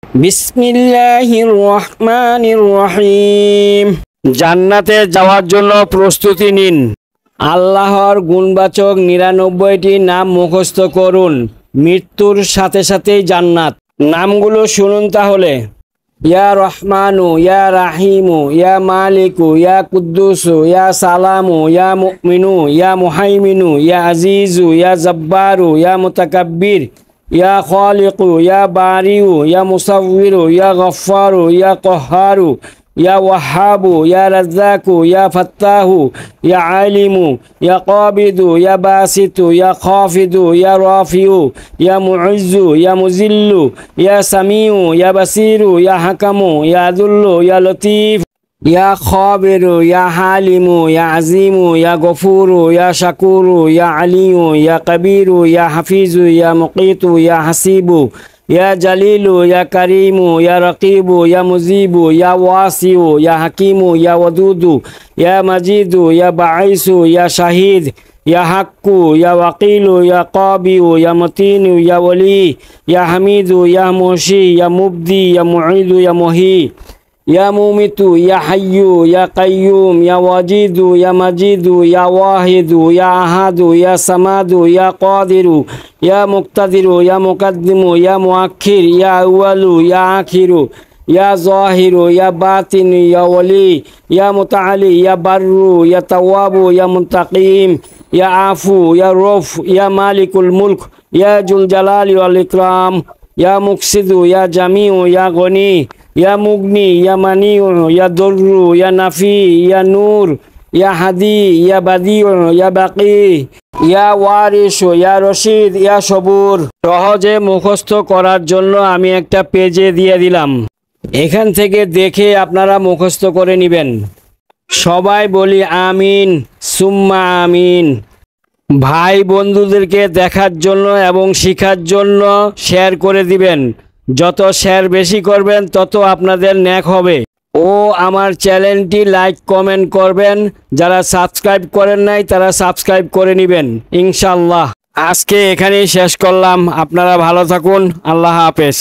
বিসমিল্লাহির রহমানির রহিম। জান্নাতে যাওয়ার জন্য প্রস্তুতি নিন। আল্লাহর গুণবাচক ৯৯টি নাম মুখস্থ করুন। মৃত্যুর সাথে সাথেই জান্নাত। নামগুলো শুনুন তাহলে। ইয়া রহমানু, ইয়া রাহিমু, ইয়া মালিকু, ইয়া কুদ্দুসু, ইয়া সালামু, ইয়া মুমিনু, ইয়া মুহাইমিনু, ইয়া আজিজু, ইয়া জব্বারু, ইয়া মুতাকাব্বির, ইয়া খালিকু, ইয়া বারিউ, ইয়া মুসাউবিরু, ইয়া গফফারু, ইয়া কহ্হারু, ইয়া ওয়াহাবু, ইয়া রাজ্জাকু, ইয়া ফাত্তাহু, ইয়া আলিমু, ইয়া কাবিদু, ইয়া বাসিতু, ইয়া খাফিদু, ইয়া রাফিউ, ইয়া মুইজ্জু, ইয়া মুজিল্লু, ইয়া সামিউ, ইয়া বাসিরু, ইয়া হাকামু, ইয়া আদুল্লু, ইয়া লতিফ, ইয়া খাবিরু, ইয়া হালিমু, ইয়া আজিমু, ইয়া গফুরু, ইয়া শাকুরু, ইয়া আলিয়ু, ইয়া কবিরু, ইয়া হাফিজু, ইয়া মুকিতু, ইয়া হাসিবু, ইয়া জালিলু, ইয়া করিমু, ইয়া রকিবু, ইয়া মুজিবু, ইয়া ওয়াসিউ, ইয়া হাকিমু, ইয়া ওয়াদুদু, ইয়া মাজিদু, ইয়া বাঈসু, ইয়া শাহিদ, ইয়া হাক্কু, ইয়া ওয়াকিলু, ইয়া কাবিউ, ইয়া মতিনু, ইয়া ওলি, ইয়া হামিদু, ইয়া মুহশি, ইয়া মুবদি, ইয়া মুঈদু, ইয়া মুহি, ইয়া মুমিতু, ইয়া হাইয়ু, ইয়া কাইয়ুম, ইয়া ওয়াজিদু, ইয়া মাজিদু, ইয়া ওয়াহিদু, ইয়া আহাদু, ইয়া সামাদু, ইয়া কাদিরু, ইয়া মুক্তাদিরু, ইয়া মুকাদ্দিমু, ইয়া মুআখির, ইয়া আউয়ালু, ইয়া আখিরু, ইয়া জাহিরু, ইয়া বাতিনু, ইয়া ওয়ালি, ইয়া মুতাআলি, ইয়া বাররু, ইয়া তাওয়াবু, ইয়া মুনতাকিম, ইয়া আফু, ইয়া রউফ, ইয়া মালিকুল মুলক, ইয়া জুল জালালি ওয়াল ইকরাম, ইয়া মুকসিদু, ইয়া জামিউ, ইয়া গনি, ইয়া মুগনি, ইয়া মানিউ, ইয়া দররু, ইয়া নাফি, ইয়া নূর, ইয়া হাদি, ইয়া বাদিউ, ইয়া বাকি, ইয়া ওয়ারিস, ইয়া রশিদ, ইয়া সবুর। সহজে মুখস্থ করার জন্য আমি একটা পেজে দিয়ে দিলাম। এখান থেকে দেখে আপনারা মুখস্থ করে নেবেন। সবাই বলি আমিন, সুম্মা আমিন। ভাই বন্ধুদেরকে দেখার জন্য এবং শেখার জন্য শেয়ার করে দিবেন। যত শেয়ার বেশি করবেন তত আপনাদের নেক হবে। ও আমার চ্যানেলটি লাইক কমেন্ট করবেন। যারা সাবস্ক্রাইব করেন নাই তারা সাবস্ক্রাইব করে নেবেন ইনশাআল্লাহ। আজকে এখানেই শেষ করলাম। আপনারা ভালো থাকুন। আল্লাহ হাফেজ।